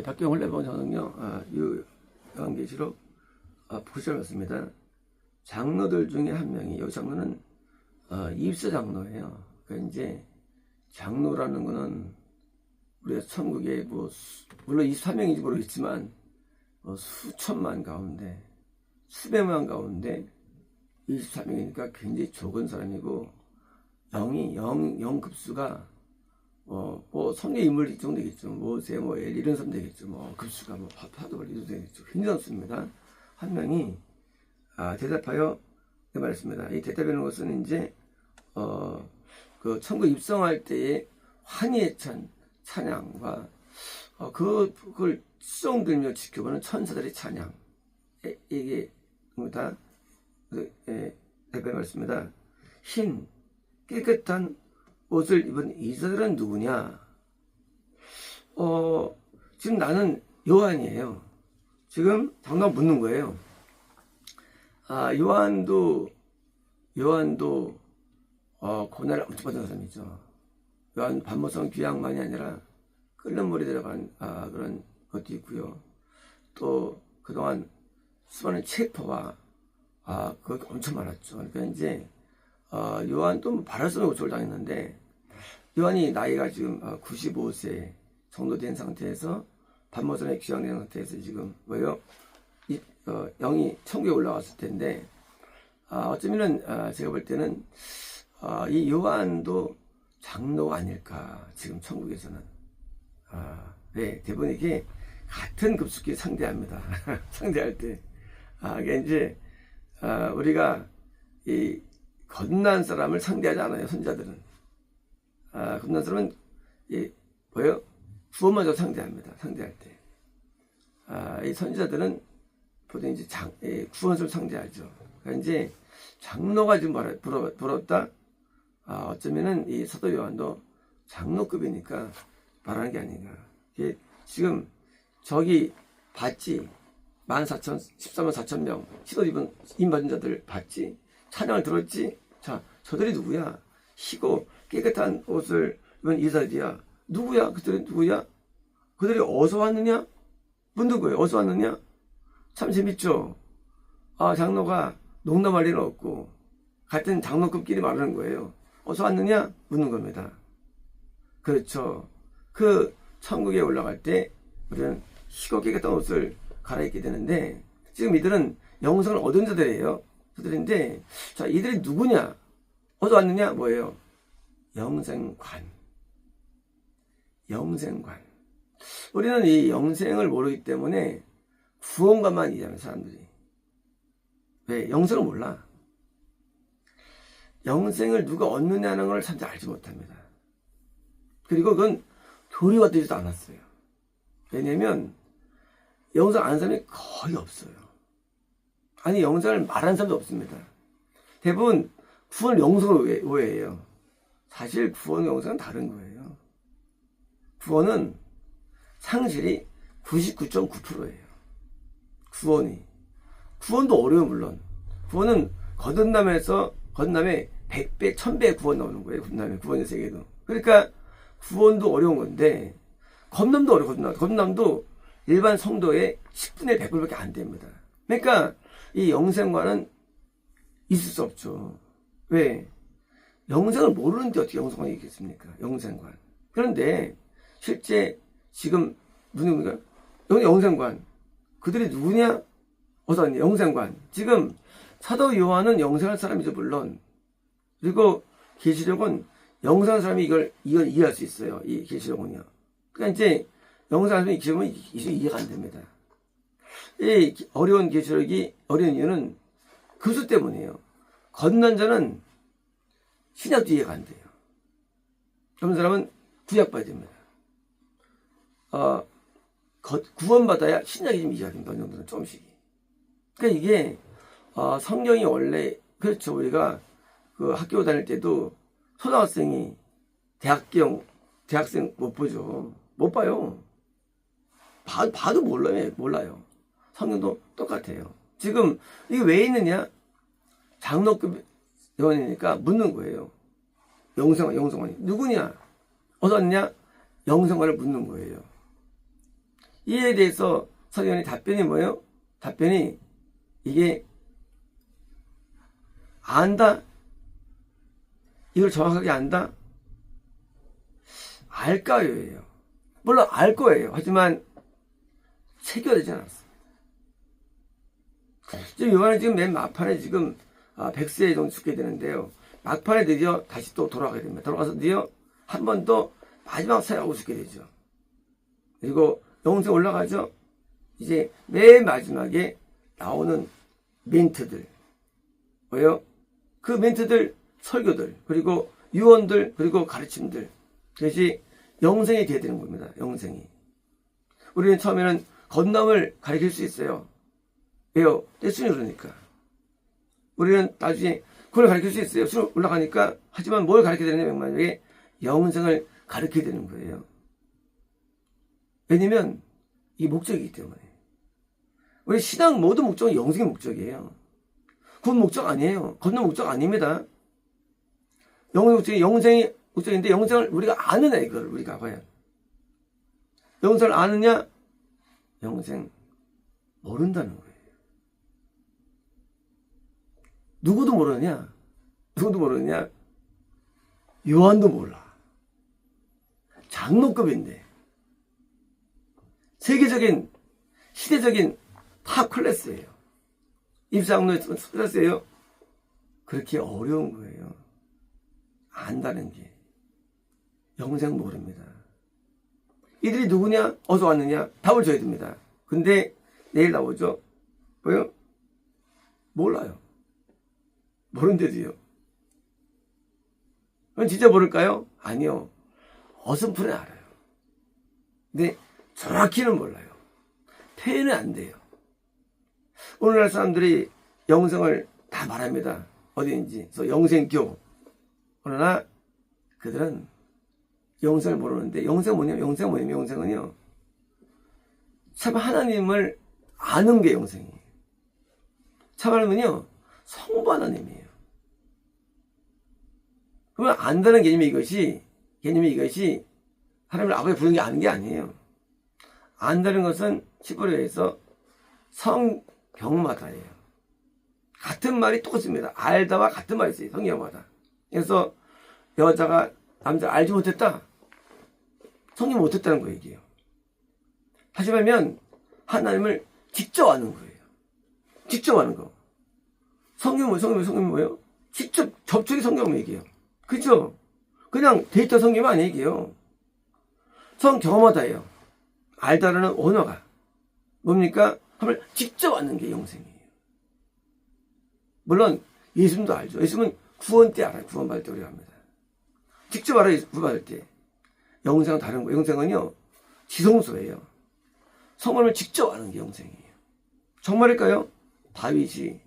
박경훈 레번 저는요, 요한계시록 보시면습니다. 장로들 중에 한 명이, 이 장로는 입사 장로예요. 그러니까 이제 장로라는 거는 우리가 천국에 물론 24명인지 모르겠지만 수천만 가운데 수백만 가운데 24명이니까 굉장히 적은 사람이고, 영 급수가 성경 인물 이 정도 되겠죠. 모세, 엘 이런 사람 되겠죠. 급수가 파도벌 이도 되겠죠. 굉장히 많습니다. 한 명이 대답하여 말했습니다. 이 대답하는 것은 이제 그 천국 입성할 때의 환희에 찬 찬양과 그걸 수종들며 지켜보는 천사들의 찬양, 이게 다 대답해 말했습니다. 흰 깨끗한 옷을 입은 이자들은 누구냐? 지금 나는 요한이에요. 지금 당장 묻는 거예요. 요한도 고난을 엄청 받은 사람이죠. 요한 반모성 귀양만이 아니라 끓는 물이 들어간 그런 것도 있고요. 또 그동안 수많은 체포와 그것도 엄청 많았죠. 그러니까 이제 요한도 바랄 수 없는 고초를 당했는데, 요한이 나이가 지금 95세 정도 된 상태에서 반모선에 귀양된 상태에서 지금 영이 천국에 올라왔을 텐데, 어쩌면은 제가 볼 때는 이 요한도 장로가 아닐까, 지금 천국에서는. 네, 대부분 이게 같은 급수끼리 상대합니다. 상대할 때. 이게 이제 우리가 이 겁난 사람을 상대하지 않아요, 선자들은. 겁난 사람은 구원마저 상대합니다, 상대할 때. 이 선지자들은 보통 이제 구원을 상대하죠. 그러니까 이제 장로가 지금 부럽다. 어쩌면은 이 사도 요한도 장로급이니까 말하는 게 아닌가. 이게 지금 저기 봤지? 14만 4천 명 시옷 입은 임받은 자들 봤지? 찬양을 들었지? 자, 저들이 누구야? 희고 깨끗한 옷을 입은 이스라엘이야. 누구야? 그들이 누구야? 그들이 어디서 왔느냐? 묻는 거예요. 어디서 왔느냐? 참 재밌죠? 장로가 농담할 일은 없고 같은 장로급끼리 말하는 거예요. 어디서 왔느냐? 묻는 겁니다. 그렇죠. 그 천국에 올라갈 때 우리는 희고 깨끗한 옷을 갈아입게 되는데, 지금 이들은 영생을 얻은 자들이에요. 그들인데, 자, 이들이 누구냐? 어디서 왔느냐? 뭐예요? 영생관. 우리는 이 영생을 모르기 때문에 구원관만 이해하는 사람들이. 왜? 영생을 몰라. 영생을 누가 얻느냐는 걸 참 잘 알지 못합니다. 그리고 그건 교리가 되지도 않았어요. 왜냐면 영생 아는 사람이 거의 없어요. 아니, 영생을 말하는 사람도 없습니다. 대부분 구원 영생을 오해해요. 사실 구원 영생은 다른 거예요. 구원은 상실이 99.9%예요. 구원도 어려워요. 물론 구원은 거듭 남에 100배, 1000배 구원 나오는 거예요. 구원의 세계도. 그러니까 구원도 어려운 건데, 겁남도 어려워요. 겁남도 일반 성도의 10분의 100불밖에 안 됩니다. 그러니까 이 영생관은 있을 수 없죠. 왜? 영생을 모르는데 어떻게 영생관이 있겠습니까? 영생관. 그런데 실제 지금 누구입니까? 영생관. 그들이 누구냐? 어떤 영생관. 지금 사도 요한은 영생할 사람이죠, 물론. 그리고 계시록은 영생한 사람이 이걸 이해할 수 있어요. 이 계시록은요. 그러니까 이제 영생한 사람이 계시록은 이해가 안 됩니다. 이 어려운 계시록이 어려운 이유는 급수 때문이에요. 거듭난 자는 신약도 이해가 안 돼요. 그런 사람은 구약 봐야 됩니다. 구원받아야 신약이 좀 이해가 됩니다. 어느 정도는 조금씩. 그러니까 이게 성경이 원래, 그렇죠. 우리가 그 학교 다닐 때도 초등학생이 대학생 못 보죠. 못 봐요. 봐도 몰라요. 성경도 똑같아요. 지금 이게 왜 있느냐? 장로급 요한이니까 묻는 거예요. 영생관이 누구냐? 어디 왔냐? 영생관을 묻는 거예요. 이에 대해서 서기관의 답변이 뭐예요? 답변이 이게 안다? 이걸 정확하게 안다? 알까요예요. 물론 알 거예요. 하지만 체결되지 않았습니다. 지금 요한은 지금 맨 막판에 지금 100세 정도 죽게 되는데요. 막판에 드디어 다시 또 돌아가게 됩니다. 돌아가서 드디어 한 번 더 마지막 사역하고 죽게 되죠. 그리고 영생 올라가죠. 이제 맨 마지막에 나오는 멘트들, 뭐예요? 그 멘트들, 설교들, 그리고 유언들, 그리고 가르침들, 그것이 영생이 되어야 되는 겁니다. 영생이. 우리는 처음에는 건담을 가르칠 수 있어요. 왜요? 떼순이 그러니까. 우리는 나중에 그걸 가르칠 수 있어요. 술 올라가니까. 하지만 뭘 가르쳐야 되느냐, 만약에 영생을 가르쳐야 되는 거예요. 왜냐면 이게 목적이기 때문에. 우리 신앙 모든 목적은 영생의 목적이에요. 그건 목적 아니에요. 건너 목적 아닙니다. 영생의 목적이 영생이 목적인데 영생을 우리가 아느냐 이걸 우리가 봐야. 영생을 아느냐? 영생 모른다는 거예요. 누구도 모르느냐? 누구도 모르느냐? 요한도 몰라. 장로급인데 세계적인 시대적인 탑 클래스예요. 입장로의 클래스예요. 그렇게 어려운 거예요. 안다는 게. 영생 모릅니다. 이들이 누구냐? 어디서 왔느냐? 답을 줘야 됩니다. 근데 내일 나오죠? 뭐요? 몰라요. 모른데도요. 그럼 진짜 모를까요? 아니요. 어슴푸레 알아요. 근데 정확히는 몰라요. 표현은 안 돼요. 오늘날 사람들이 영생을 다 말합니다. 어디인지. 그래서 영생교. 그러나 그들은 영생을 모르는데 영생 뭐냐면 영생은요. 참 하나님을 아는 게 영생이에요. 참 하나님은요. 성부 하나님이에요. 그러면 안다는 개념이 이것이 하나님을 아버지 부르는 게 아는 게 아니에요. 안다는 것은 히브리어에서 성경마다예요. 같은 말이 똑같습니다. 알다와 같은 말이 있어요. 성경마다. 그래서 여자가 남자 알지 못했다. 성경 못했다는 거 얘기해요. 다시 말하면 하나님을 직접 아는 거예요. 직접 아는 거. 성경이 뭐예요? 직접 접촉이 성경 얘기해요. 그죠? 그냥 데이터 성경이 아니 얘기해요. 성경마다예요. 알다라는 언어가 뭡니까? 하면 직접 아는 게 영생이에요. 물론 예수님도 알죠. 예수님은 구원 때 알아요. 구원받을 때 우리가 합니다. 직접 알아요. 구원받을 때. 영생은 다른 거예요. 영생은요. 지성소예요. 성령을 직접 아는 게 영생이에요. 정말일까요? 다윗이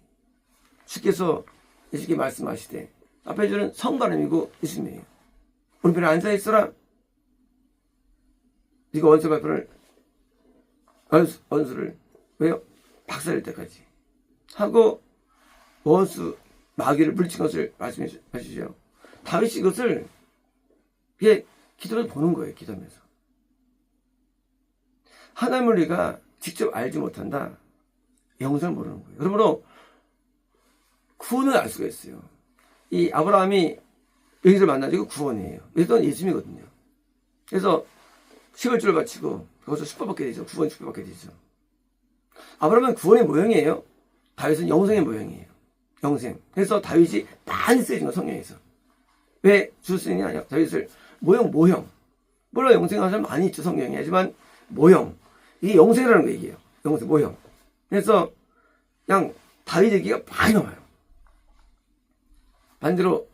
주께서 예수께 말씀하시되 앞에 주는 성바람이고 예수님이에요. 오른편에 앉아있어라. 네가 원수 발표를 원수를 왜요? 박살낼 때까지 하고 원수 마귀를 물리친 것을 말씀해 주시죠. 다윗이 이것을 이게 기도를 보는 거예요. 기도하면서 하나님을 우리가 직접 알지 못한다. 영생을 모르는 거예요. 그러므로 구원을 알 수가 있어요. 이 아브라함이 여기서 만나지고 구원이에요. 이건 예수님이거든요. 그래서 10월주를 바치고 거기서 축복받게 되죠. 구원 축복받게 되죠. 아브라함은 구원의 모형이에요. 다윗은 영생의 모형이에요. 영생. 그래서 다윗이 많이 쓰여진 거 성경에서. 왜 주스냐? 다윗을 모형. 물론 영생하는 사람 많이 있죠. 성경에. 하지만 모형. 이게 영생이라는 거 얘기예요. 영생, 모형. 그래서 그냥 다윗 얘기가 많이 나와요. 반대로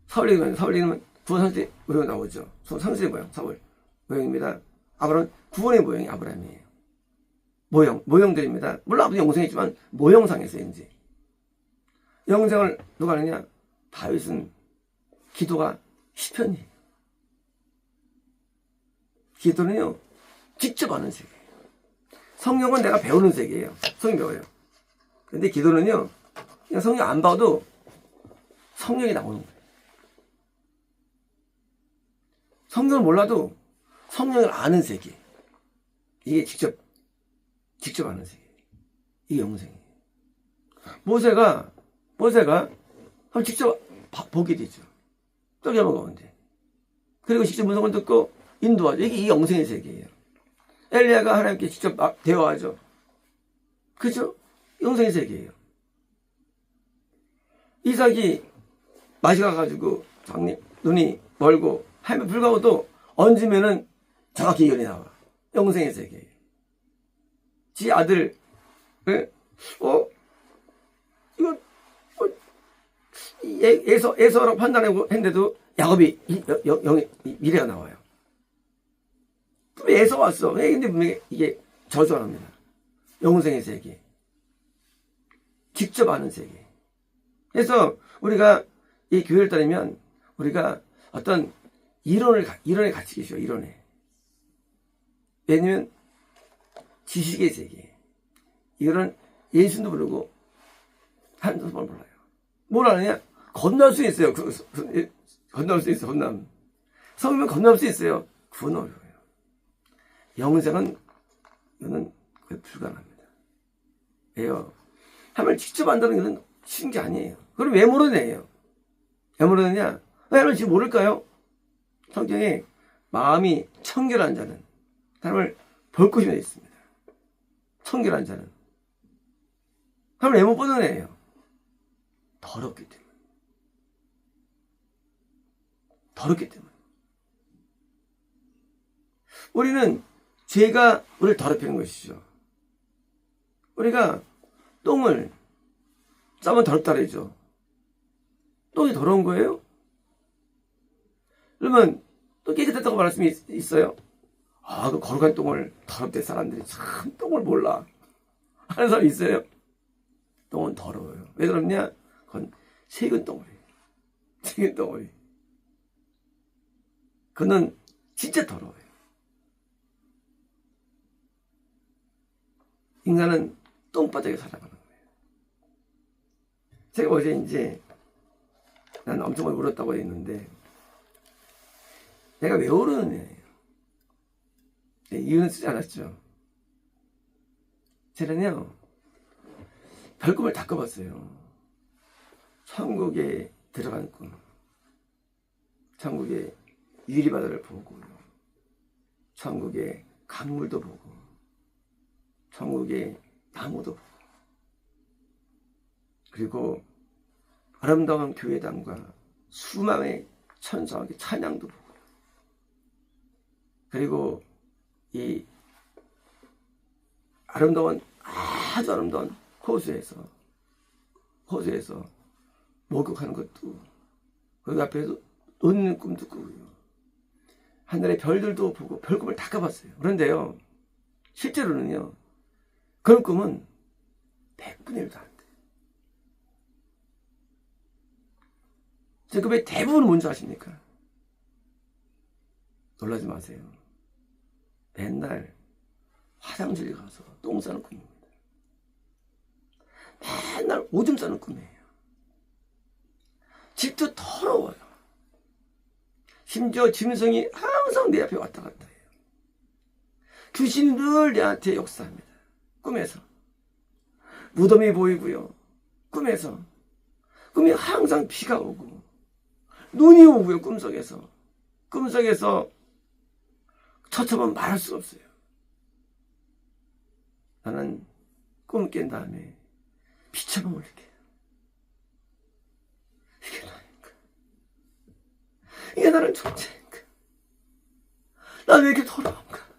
사울이는 구원 상태 모형 나오죠. 상수의 모형, 사울. 모형입니다. 아브라함은 구원의 모형이 아브라함이에요. 모형들입니다. 물론 아버지 영생이지만 모형상에서 이제 영생을 누가 하느냐? 다윗은 기도가 시편이에요. 기도는요 직접 하는 세계예요. 성경은 내가 배우는 세계예요. 성경 배워요. 근데 기도는요 그냥 성경 안 봐도 성령이 나오는 거예요. 성경을 몰라도 성령을 아는 세계. 이게 직접 직접 아는 세계. 이게 영생이에요. 모세가 한번 직접 보게 되죠. 떡이 먹었는데. 그리고 직접 음성을 듣고 인도하죠. 이게 이 영생의 세계예요. 엘리야가 하나님께 직접 대화하죠. 그죠? 영생의 세계예요. 이삭이 마시가 가지고 눈이 멀고 하면 불구하고도 얹으면은 정확히 이견이 나와. 영생의 세계예요. 지 아들, 이거 에서라고 판단하고 했는데도 야곱이 미래가 나와요. 에서 왔어. 근데 분명히 이게 저주합니다. 영생의 세계. 직접 아는 세계. 그래서 우리가 이 교회를 다니면 우리가 어떤 이론에 갇혀 계셔. 이론에. 왜냐면 지식의 세계. 이거는 예수도 모르고 하나님도 몰라요. 뭘 아느냐? 건널 수 있어요. 건널 수 있어. 건남. 성이면 건널 수 있어요. 그건 어려워요. 영생은 이거는 거의 불가능합니다. 왜요? 하나님을 직접 안다는 것은 쉬운 게 아니에요. 그럼 왜 모르느냐요? 왜 모르느냐? 왜 하나님을 지금 모를까요? 성경에 마음이 청결한 자는 하나님을 볼 것이 있습니다. 청결한 자는 하나님을 왜 못 보는 애예요? 더럽기 때문에. 더럽기 때문에. 우리는 죄가 우리를 더럽히는 것이죠. 우리가 똥을 싸면 더럽다 그러죠. 똥이 더러운 거예요? 그러면 또 깨끗했다고 말할 수 있어요? 그 거룩한 똥을 더럽대 사람들이 참 똥을 몰라 하는 사람이 있어요? 똥은 더러워요. 왜 더럽냐? 그건 세균 덩어리. 세균 덩어리. 그는 진짜 더러워요. 인간은 똥바닥에 살아가는 거예요. 제가 어제 이제 난 엄청 많이 울었다고 했는데 내가 왜 울었느냐. 이유는 쓰지 않았죠. 저는요 별꿈을 다 꿔봤어요. 천국에 들어간 꿈, 천국의 유리바다를 보고, 천국의 강물도 보고, 천국의 나무도 보고, 그리고 아름다운 교회당과 수많은 천사의 찬양도 보고, 그리고 이 아주 아름다운 호수에서 목욕하는 것도, 그 앞에서 웃는 꿈도 꾸고요. 하늘의 별들도 보고 별꿈을 다 꿔봤어요. 그런데요, 실제로는요, 그런 꿈은 100분의 1도 안 돼요. 제 꿈의 대부분은 뭔지 아십니까? 놀라지 마세요. 맨날 화장실 가서 똥 싸는 꿈입니다. 맨날 오줌 싸는 꿈이에요. 집도 더러워요. 심지어 짐승이 항상 내 앞에 왔다 갔다 해요. 귀신이 늘 내한테 역사합니다. 꿈에서. 무덤이 보이고요. 꿈이 항상 비가 오고 눈이 오고요. 꿈속에서 처참하면 말할 수가 없어요. 나는 꿈을 깬 다음에 비참함을 느껴요. 이게 나인가? 이게 나는 존재인가? 난 왜 이렇게 더러운가?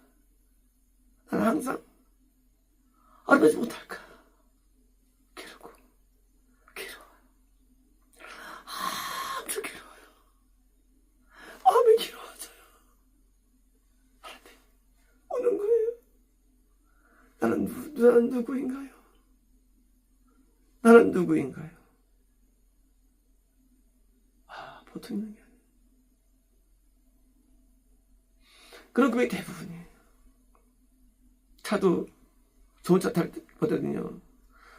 나는 항상 아름다지 못할까? 괴로워요. 아주 괴로워요. 마음이 괴로워져요. 하나님, 우는 거예요. 나는 누구인가요? 나는 누구인가요? 보통 있는 게 아니에요. 그런 꿈이 대부분이에요. 차도 좋은 차 탈 때거든요.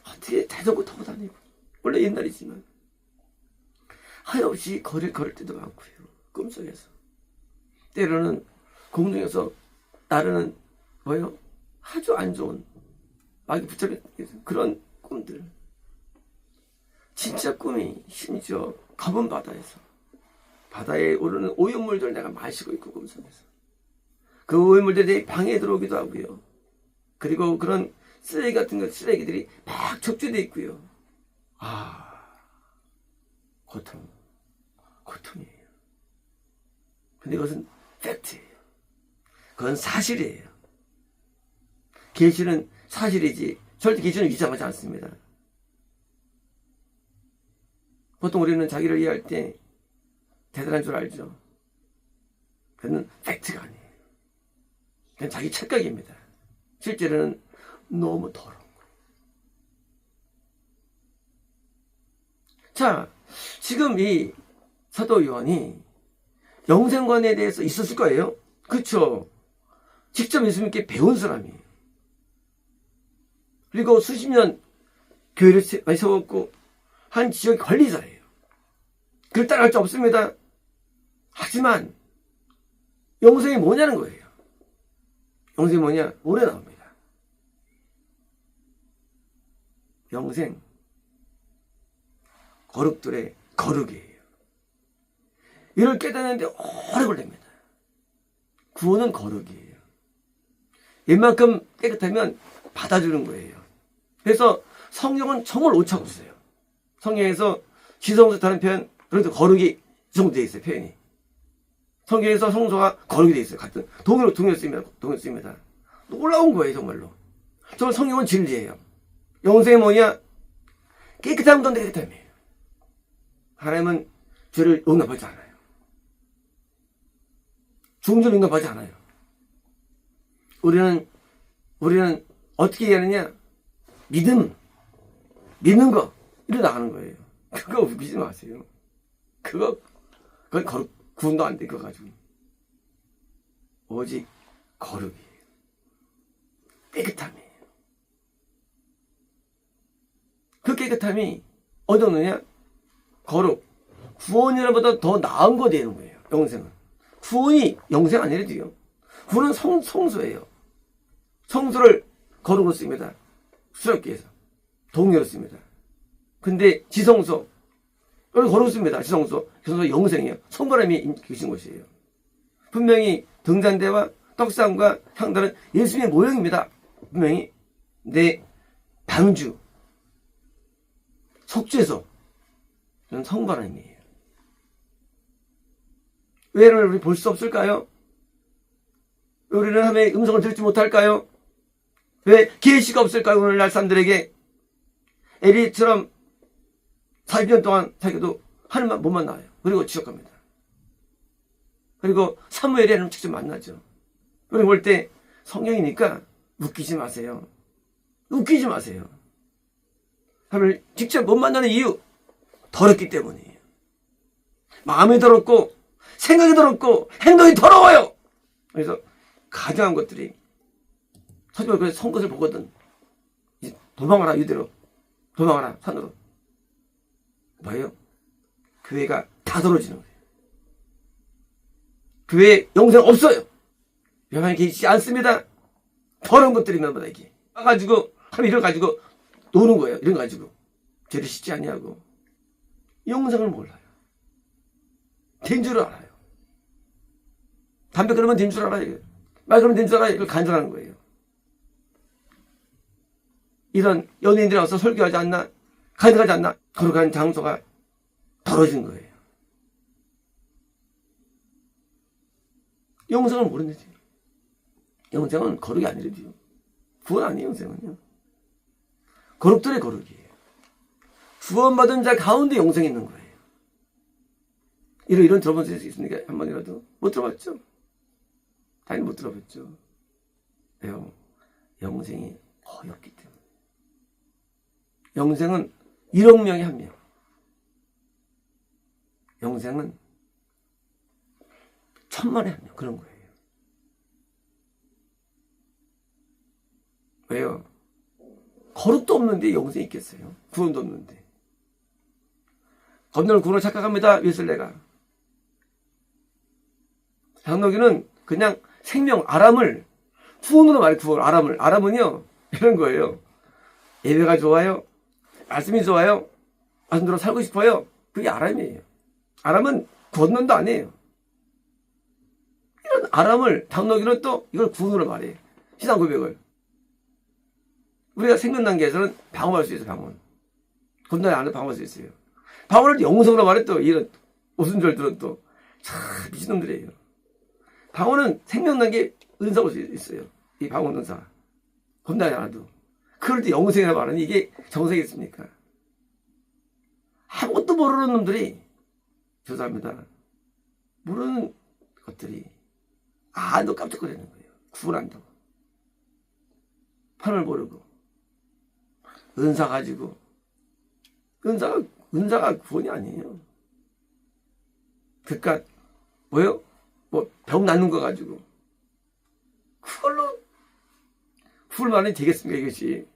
어떻게 자전거 타고 다니고, 원래 옛날이지만 하염없이 걸을 때도 많고요. 꿈속에서. 때로는 공중에서 나르는 아주 안 좋은 막 붙잡힌 그런 꿈들. 진짜 꿈이 심지어 검은 바다에서 바다에 오르는 오염물들 내가 마시고 있고 꿈속에서 그 오염물들이 내 방에 들어오기도 하고요. 그리고 그런 쓰레기 같은 거 쓰레기들이 막 적재되어 있고요. 고통이에요. 근데 그것은 팩트예요. 그건 사실이에요. 계시는 사실이지 절대 계시는 위장하지 않습니다. 보통 우리는 자기를 이해할 때 대단한 줄 알죠. 그건 팩트가 아니에요. 그냥 자기 착각입니다. 실제로는 너무 더러운 거예요. 자, 지금 이 사도 요한이 영생관에 대해서 있었을 거예요. 그렇죠. 직접 예수님께 배운 사람이에요. 그리고 수십 년 교회를 세웠고 한 지역의 관리자예요. 그를 따라할 수 없습니다. 하지만 영생이 뭐냐는 거예요. 영생이 뭐냐? 오래 나옵니다. 영생, 거룩들의 거룩이에요. 이를 깨닫는데 오래 걸립니다. 구원은 거룩이에요. 웬만큼 깨끗하면 받아주는 거예요. 그래서 성경은 정말 오차고 있어요. 성경에서 지성소 다른 표현, 그래도 거룩이 정도되어 있어요, 표현이. 성경에서 성소가 거룩이 되어 있어요. 같은 동의로 쓰입니다. 놀라운 거예요, 정말로. 저 성경은 진리예요. 영생이 뭐냐? 깨끗한 건데 깨끗함이에요. 하나님은 죄를 용납하지 않아요. 죽은 죄를 용납하지 않아요. 우리는 어떻게 얘기하느냐? 믿는 거, 이러 나가는 거예요. 그거 웃기지 마세요. 그건 구원도 안 될 거 가지고. 오직 거룩이에요. 깨끗함이에요. 그 깨끗함이 어디 오느냐? 거룩. 구원이라보다 더 나은 거 되는 거예요. 영생은. 구원이 영생 아니래도요. 구원은 성소예요. 성소를 거룩으로 씁니다. 수렵기에서. 동료로 씁니다. 근데 지성소. 여기 거룩으로 씁니다. 지성소. 지성소 영생이에요. 성바람이 계신 곳이에요. 분명히 등잔대와 떡상과 향단은 예수님의 모형입니다. 분명히. 내 방주. 속죄소. 저는 성바람이에요. 왜 우리 볼 수 없을까요? 왜 우리는 하나님의 음성을 듣지 못할까요? 왜 계시가 없을까요? 오늘날 사람들에게 에리처럼 40년 동안 사귀어도 하나님만 못 만나요. 그리고 지옥 갑니다. 그리고 사무엘이 하나님 직접 만나죠. 그리고 볼 때 성경이니까 웃기지 마세요. 웃기지 마세요. 하나님을 직접 못 만나는 이유, 더럽기 때문이에요. 마음이 더럽고 생각이 더럽고 행동이 더러워요. 그래서 가정한 것들이 서지만 그래서 선것을 보거든. 도망가라, 유대로. 도망가라, 산으로. 뭐예요? 교회가 다 더러지는 거예요. 교회에 영생 없어요. 영향이 계시지 않습니다. 더러운 것들이면 뭐다, 이게. 가지고 하면 이런 가지고 노는 거예요. 이런 거 가지고. 죄를 씻지 않냐고. 영생을 몰라요. 된 줄 알아요. 담배 끊으면 된 줄 알아요. 말 그러면 된 줄 알아요. 이걸 간절하는 거예요. 이런 연예인들이 와서 설교하지 않나? 가져가지 않나? 거룩한 장소가 더러진 거예요. 영생을 모르는지. 영생은 거룩이 아니래요. 구원 아니에요, 영생은요. 거룩들의 거룩이에요. 구원받은 자 가운데 영생이 있는 거예요. 이런 들어본 적 있습니까? 한 번이라도? 못 들어봤죠? 당연히 못 들어봤죠. 왜요? 영생이 거의 없기 때문에. 영생은 1억 명에 한 명. 영생은 1000만에 한 명. 그런 거예요. 왜요? 거룩도 없는데 영생이 있겠어요? 구원도 없는데. 건너는 구원을 착각합니다. 웨슬레가. 장로교는 그냥 생명, 아람을 구원으로 말해, 구원, 아람은요, 이런 거예요. 예배가 좋아요? 말씀이 좋아요? 말씀대로 살고 싶어요? 그게 아람이에요. 아람은 권면도 아니에요. 이런 아람을 당노기는 또 이걸 구원으로 말해. 신앙 고백을. 우리가 생명단계에서는 방어할 수 있어요. 방언. 건너에 안에 방어할 수 있어요. 방언을 영성으로 말해 또 이런 오순절들은 또 참 미친놈들이에요. 방언은 생명단계 은사가 있어요. 이 방언 은사. 건너에 안에도. 그럴 때 영생이라 말하는 이게 정색이겠습니까? 아무것도 모르는 놈들이 죄송합니다. 모르는 것들이 너 깜짝거리는 거예요. 구원한다고. 판을 모르고 은사 가지고 은사가 구원이 아니에요. 그깟 뭐요? 뭐 병 낫는 거 가지고 그걸로 구원만이 되겠습니까 이것이?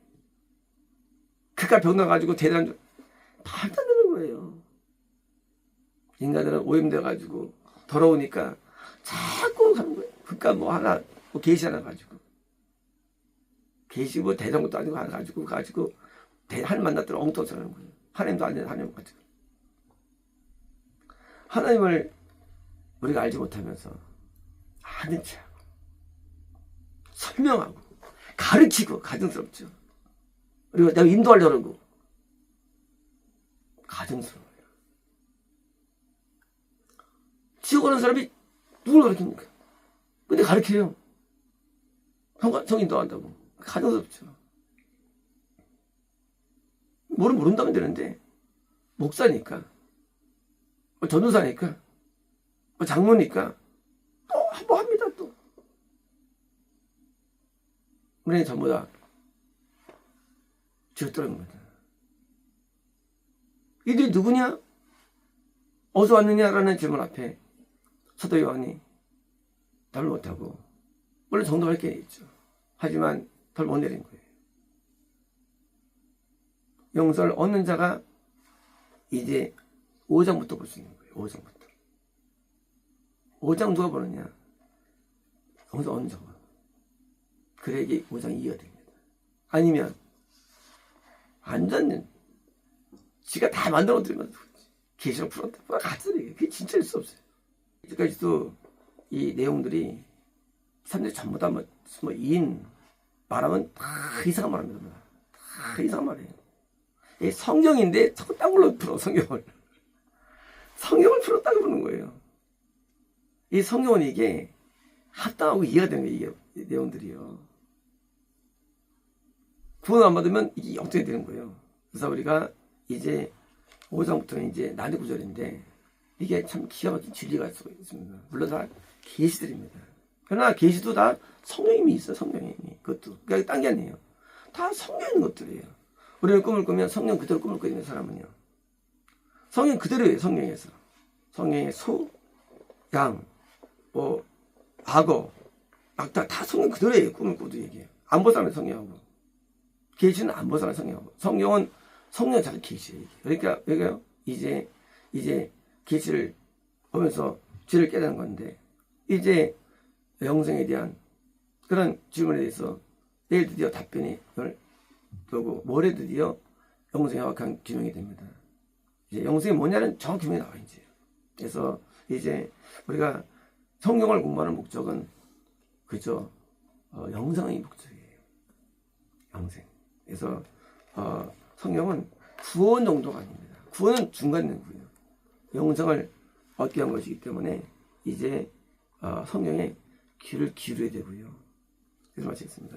그깟 병 나가지고 대단한 말도 안 되는 거예요. 인간들은 오염돼 가지고 더러우니까 자꾸 하는 거예요. 그러니까 뭐 하나 뭐 계시 하나 가지고 계시 뭐 대단한 것도 아니고 하나 가지고 하나님 만났더니 엉뚱하게 하는 거예요. 하나님도 아닌 하나님 가지고 하나님을 우리가 알지 못하면서 아는 체하고 설명하고 가르치고 가증스럽죠. 그리고 내가 인도하려고 그러고 가증스러워요. 지옥 가는 사람이 누굴 가르칩니까? 근데 가르쳐요. 성 인도한다고. 가증스럽죠. 모른다면 되는데 목사니까 전도사니까 장모니까 또 뭐 합니다. 또 우리는 전부 다 지었더라는 거죠. 이들이 누구냐? 어디서 왔느냐라는 질문 앞에 사도 요한이 답을 못하고 물론 정도할 게 있죠. 하지만 답을 못 내린 거예요. 영생을 얻는 자가 이제 5장부터 볼 수 있는 거예요. 5장부터. 5장 누가 보느냐? 영생 얻는 자가. 그에게 5장이 이어야 됩니다. 아니면 완전 지가 다 만들어드리면 계시록 풀었다. 같은 그게 진짜일 수 없어요. 이제까지도 이 내용들이 사람들이 전부 다 뭐 2인 말하면 다 이상한 말합니다. 다 이상한 말이에요. 이 성경인데 자꾸 딴 걸로 풀어 성경을 풀었다 그러는 거예요. 이 성경은 이게 합당하고 이해가 되는 거예요. 이게 내용들이요. 구원 안 받으면 이게 역전이 되는 거예요. 그래서 우리가 이제 5장부터는 이제 난리 구절인데 이게 참 기가 막힌 진리가 있습니다. 물론 다 계시들입니다. 그러나 계시도 다 성령님이 있어요. 성령님이. 그것도 그러니까 딴 게 아니에요. 다 성령인 것들이에요. 우리는 꿈을 꾸면 성령 그대로 꿈을 꾸는 사람은요. 성령 그대로예요. 성령에서. 성령의 소, 양, 뭐 악어, 낙타 다 성령 그대로예요. 꿈을 꾸도 얘기해요. 안 본 사람은 성령하고. 계시는 안 본 사람은 성령하고. 성령은 성령 자체 계시예요. 그러니까 여기요. 이제 계시를 보면서 죄를 깨닫는 건데 이제 영생에 대한 그런 질문에 대해서 내일 드디어 답변이 되고 모레 드디어 영생의 확한 규명이 됩니다. 이제 영생이 뭐냐는 정확히 규명이 나와 이제. 그래서 이제 우리가 성경을 공부하는 목적은 그저 영생의 목적이에요. 영생. 그래서 성경은 구원 정도가 아닙니다. 구원은 중간에 있고요. 영생을 얻게 한 것이기 때문에 이제 성경에 귀를 기울여야 되고요. 그래서 마치겠습니다.